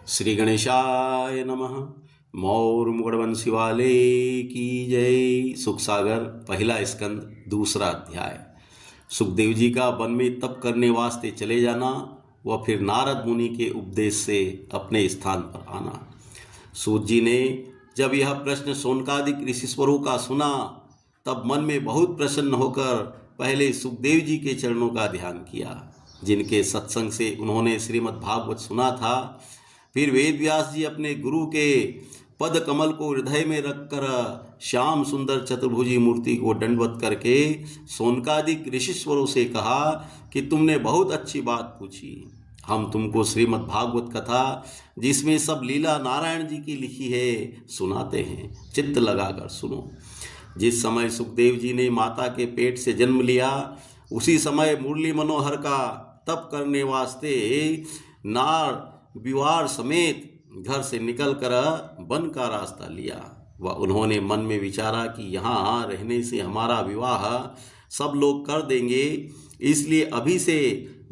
श्री गणेशाय नमः। मौर मुगड़वंशी वाले की जय। सुख सागर पहला स्कंद दूसरा अध्याय। सुखदेव जी का वन में तप करने वास्ते चले जाना व फिर नारद मुनि के उपदेश से अपने स्थान पर आना। सूत जी ने जब यह प्रश्न शौनकादिक ऋषिश्वरों का सुना तब मन में बहुत प्रसन्न होकर पहले सुखदेव जी के चरणों का ध्यान किया, जिनके सत्संग से उन्होंने श्रीमद् भागवत सुना था। फिर वेद व्यास जी अपने गुरु के पद कमल को हृदय में रखकर श्याम सुंदर चतुर्भुजी मूर्ति को दंडवत करके शौनकादिक ऋषिश्वरों से कहा कि तुमने बहुत अच्छी बात पूछी। हम तुमको श्रीमद् भागवत कथा, जिसमें सब लीला नारायण जी की लिखी है, सुनाते हैं। चित्त लगाकर सुनो। जिस समय सुखदेव जी ने माता के पेट से जन्म लिया, उसी समय मुरली मनोहर का तप करने वास्ते नार विवार समेत घर से निकलकर वन का रास्ता लिया। वह उन्होंने मन में विचारा कि यहाँ रहने से हमारा विवाह सब लोग कर देंगे, इसलिए अभी से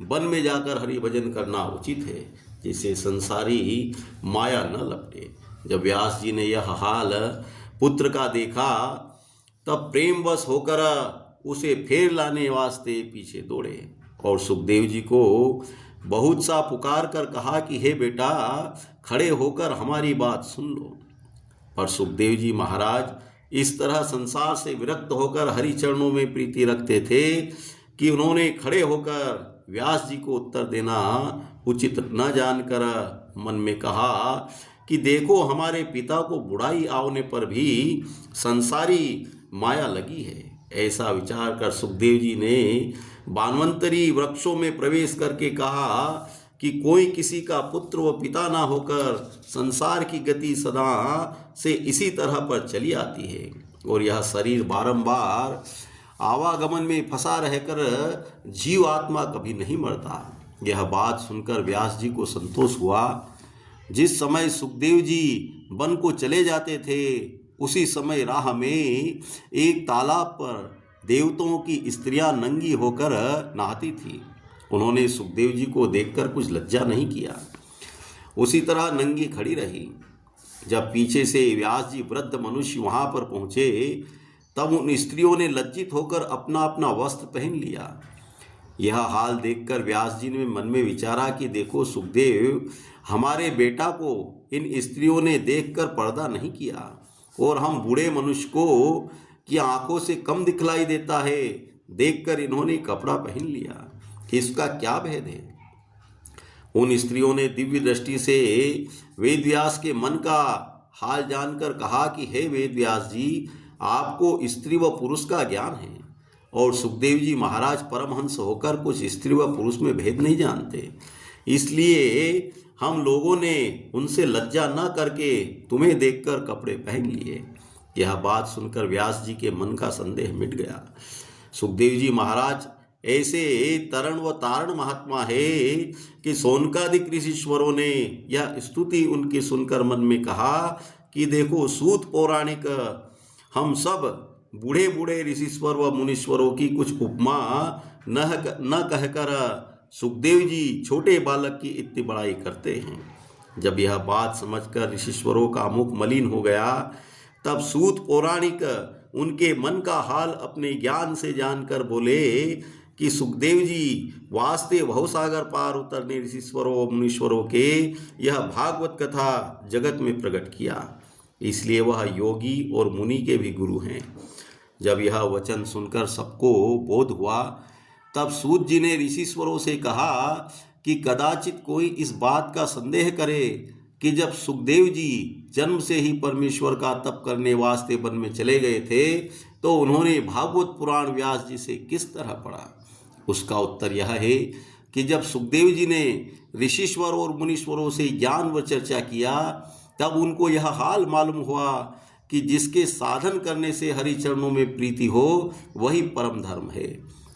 वन में जाकर हरि भजन करना उचित है, जिससे संसारी माया न लपटे। जब व्यास जी ने यह हाल पुत्र का देखा तब प्रेमवश होकर उसे फेर लाने वास्ते पीछे दौड़े और सुखदेव जी को बहुत सा पुकार कर कहा कि हे बेटा, खड़े होकर हमारी बात सुन लो। पर सुखदेव जी महाराज इस तरह संसार से विरक्त होकर हरि चरणों में प्रीति रखते थे कि उन्होंने खड़े होकर व्यास जी को उत्तर देना उचित न जानकर मन में कहा कि देखो, हमारे पिता को बुढ़ाई आवने पर भी संसारी माया लगी है। ऐसा विचार कर सुखदेव जी ने बानवंतरी वृक्षों में प्रवेश करके कहा कि कोई किसी का पुत्र व पिता ना होकर संसार की गति सदा से इसी तरह पर चली आती है और यह शरीर बारंबार आवागमन में फंसा रहकर जीव आत्मा कभी नहीं मरता। यह बात सुनकर व्यास जी को संतोष हुआ। जिस समय सुखदेव जी वन को चले जाते थे, उसी समय राह में एक तालाब पर देवताओं की स्त्रियां नंगी होकर नहाती थी। उन्होंने सुखदेव जी को देखकर कुछ लज्जा नहीं किया, उसी तरह नंगी खड़ी रही। जब पीछे से व्यास जी वृद्ध मनुष्य वहां पर पहुंचे तब उन स्त्रियों ने लज्जित होकर अपना अपना वस्त्र पहन लिया। यह हाल देखकर व्यास जी ने मन में विचारा कि देखो सुखदेव, हमारे बेटा को इन स्त्रियों ने देखकर पर्दा नहीं किया और हम बूढ़े मनुष्य को कि आंखों से कम दिखलाई देता है, देखकर इन्होंने कपड़ा पहन लिया। इसका क्या भेद है? उन स्त्रियों ने दिव्य दृष्टि से वेद व्यास के मन का हाल जानकर कहा कि हे वेद व्यास जी, आपको स्त्री व पुरुष का ज्ञान है और सुखदेव जी महाराज परमहंस होकर कुछ स्त्री व पुरुष में भेद नहीं जानते, इसलिए हम लोगों ने उनसे लज्जा न करके तुम्हें देखकर कपड़े पहन लिए। यह बात सुनकर व्यास जी के मन का संदेह मिट गया। सुखदेव जी महाराज ऐसे तरण व तारण महात्मा है कि शौनकादिक ऋषिश्वरों ने यह स्तुति उनकी सुनकर मन में कहा कि देखो, सूत पौराणिक हम सब बूढ़े बूढ़े ऋषिश्वर व मुनीश्वरों की कुछ उपमा न कहकर सुखदेव जी छोटे बालक की इतनी बड़ाई करते हैं। जब यह बात समझकर ऋषिश्वरों का मुख मलिन हो गया तब सूत पौराणिक उनके मन का हाल अपने ज्ञान से जानकर बोले कि सुखदेव जी वास्ते भवसागर पार उतरने ऋषिश्वरों और मुनीश्वरों के यह भागवत कथा जगत में प्रकट किया, इसलिए वह योगी और मुनि के भी गुरु हैं। जब यह वचन सुनकर सबको बोध हुआ तब सूत जी ने ऋषिश्वरों से कहा कि कदाचित कोई इस बात का संदेह करे कि जब सुखदेव जी जन्म से ही परमेश्वर का तप करने वास्ते वन में चले गए थे तो उन्होंने भागवत पुराण व्यास जी से किस तरह पढ़ा। उसका उत्तर यह है कि जब सुखदेव जी ने ऋषिश्वर और मुनीश्वरों से ज्ञान व चर्चा किया तब उनको यह हाल मालूम हुआ कि जिसके साधन करने से हरि चरणों में प्रीति हो वही परम धर्म है।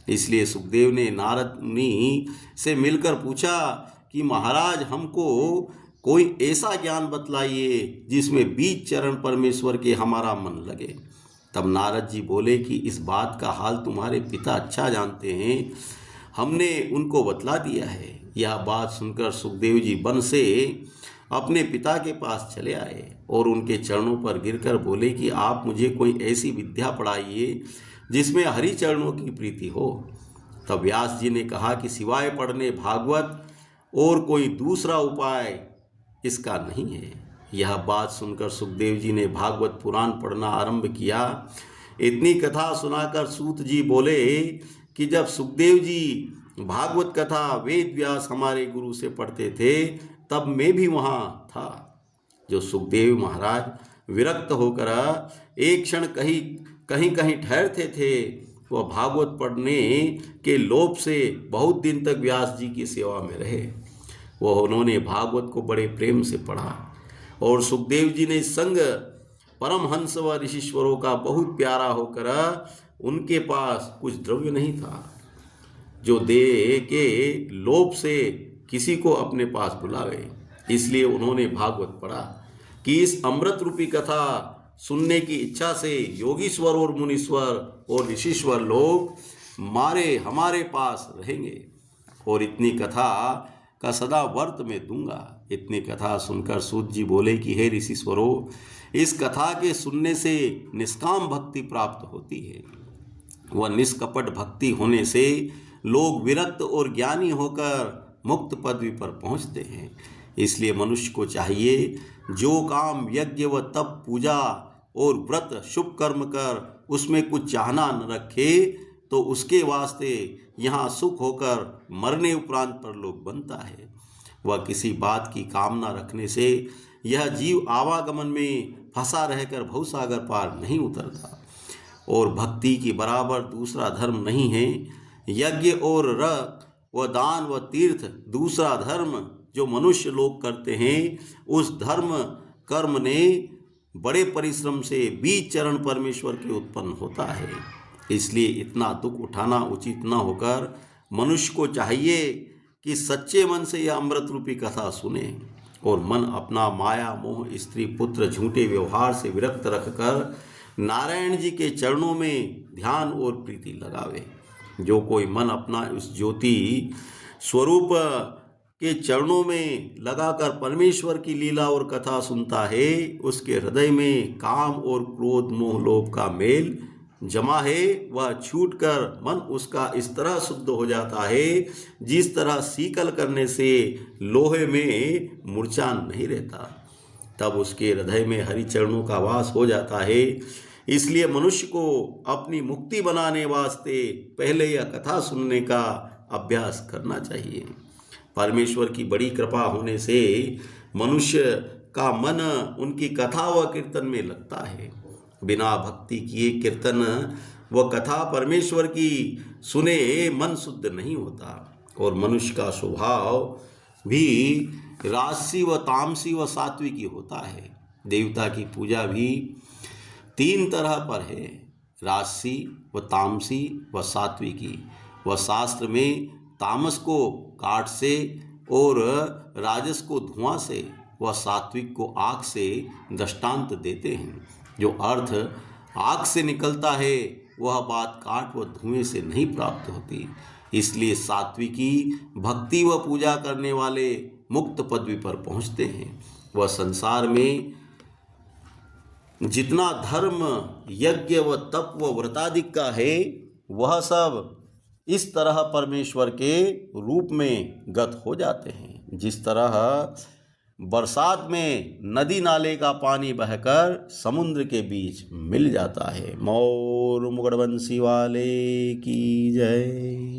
इसलिए सुखदेव ने नारद मुनि से मिलकर पूछा कि महाराज, हमको कोई ऐसा ज्ञान बतलाइए जिसमें बीच चरण परमेश्वर के हमारा मन लगे। तब नारद जी बोले कि इस बात का हाल तुम्हारे पिता अच्छा जानते हैं, हमने उनको बतला दिया है। यह बात सुनकर सुखदेव जी वन से अपने पिता के पास चले आए और उनके चरणों पर गिरकर बोले कि आप मुझे कोई ऐसी विद्या पढ़ाइए जिसमें हरि चरणों की प्रीति हो। तब व्यास जी ने कहा कि सिवाय पढ़ने भागवत और कोई दूसरा उपाय इसका नहीं है। यह बात सुनकर सुखदेव जी ने भागवत पुराण पढ़ना आरंभ किया। इतनी कथा सुनाकर सूत जी बोले कि जब सुखदेव जी भागवत कथा वेद व्यास हमारे गुरु से पढ़ते थे तब मैं भी वहाँ था। जो सुखदेव महाराज विरक्त होकर एक क्षण कहीं कहीं ठहरते थे वह भागवत पढ़ने के लोभ से बहुत दिन तक व्यास जी की सेवा में रहे। वह उन्होंने भागवत को बड़े प्रेम से पढ़ा और सुखदेव जी ने संग परमहंस व ऋषिश्वरों का बहुत प्यारा होकर उनके पास कुछ द्रव्य नहीं था जो दे के लोभ से किसी को अपने पास बुलावे। इसलिए उन्होंने भागवत पढ़ा कि इस अमृत रूपी कथा सुनने की इच्छा से योगीश्वर और मुनीश्वर और ऋषिश्वर लोग हमारे पास रहेंगे और इतनी कथा का सदा वर्त में दूंगा। इतनी कथा सुनकर सूत जी बोले कि हे ऋषिश्वरों, इस कथा के सुनने से निष्काम भक्ति प्राप्त होती है। वह निष्कपट भक्ति होने से लोग विरक्त और ज्ञानी होकर मुक्त पदवी पर पहुंचते हैं। इसलिए मनुष्य को चाहिए जो काम यज्ञ व तप पूजा और व्रत शुभ कर्म कर उसमें कुछ चाहना न रखे तो उसके वास्ते यहाँ सुख होकर मरने उपरांत पर लोग बनता है। वह किसी बात की कामना रखने से यह जीव आवागमन में फंसा रहकर भवसागर पार नहीं उतरता और भक्ति की बराबर दूसरा धर्म नहीं है। यज्ञ और व दान व तीर्थ दूसरा धर्म जो मनुष्य लोग करते हैं, उस धर्म कर्म ने बड़े परिश्रम से बीज चरण परमेश्वर के उत्पन्न होता है। इसलिए इतना दुख उठाना उचित न होकर मनुष्य को चाहिए कि सच्चे मन से यह अमृत रूपी कथा सुने और मन अपना माया मोह स्त्री पुत्र झूठे व्यवहार से विरक्त रखकर नारायण जी के चरणों में ध्यान और प्रीति लगावे। जो कोई मन अपना उस ज्योति स्वरूप के चरणों में लगाकर परमेश्वर की लीला और कथा सुनता है, उसके हृदय में काम और क्रोध मोह लोभ का मेल जमा है। वह छूटकर मन उसका इस तरह शुद्ध हो जाता है जिस तरह सीकल करने से लोहे में मूर्छा नहीं रहता। तब उसके हृदय में हरि चरणों का वास हो जाता है। इसलिए मनुष्य को अपनी मुक्ति बनाने वास्ते पहले यह कथा सुनने का अभ्यास करना चाहिए। परमेश्वर की बड़ी कृपा होने से मनुष्य का मन उनकी कथा व कीर्तन में लगता है। बिना भक्ति किए कीर्तन व कथा परमेश्वर की सुने मन शुद्ध नहीं होता और मनुष्य का स्वभाव भी राजसी व तामसी व सात्विकी होता है। देवता की पूजा भी 3 तरह पर है, राजसी व तामसी व सात्विकी। व शास्त्र में तामस को काठ से और राजस को धुआं से व सात्विक को आग से दृष्टांत देते हैं। जो अर्थ आग से निकलता है वह बात काठ व धुएं से नहीं प्राप्त होती। इसलिए सात्विकी भक्ति व पूजा करने वाले मुक्त पदवी पर पहुँचते हैं। वह संसार में जितना धर्म यज्ञ व तप व व्रतादिक का है वह सब इस तरह परमेश्वर के रूप में गत हो जाते हैं। जिस तरह बरसात में नदी नाले का पानी बहकर समुद्र के बीच मिल जाता है। मोर मुगड़बंसी वाले की जय।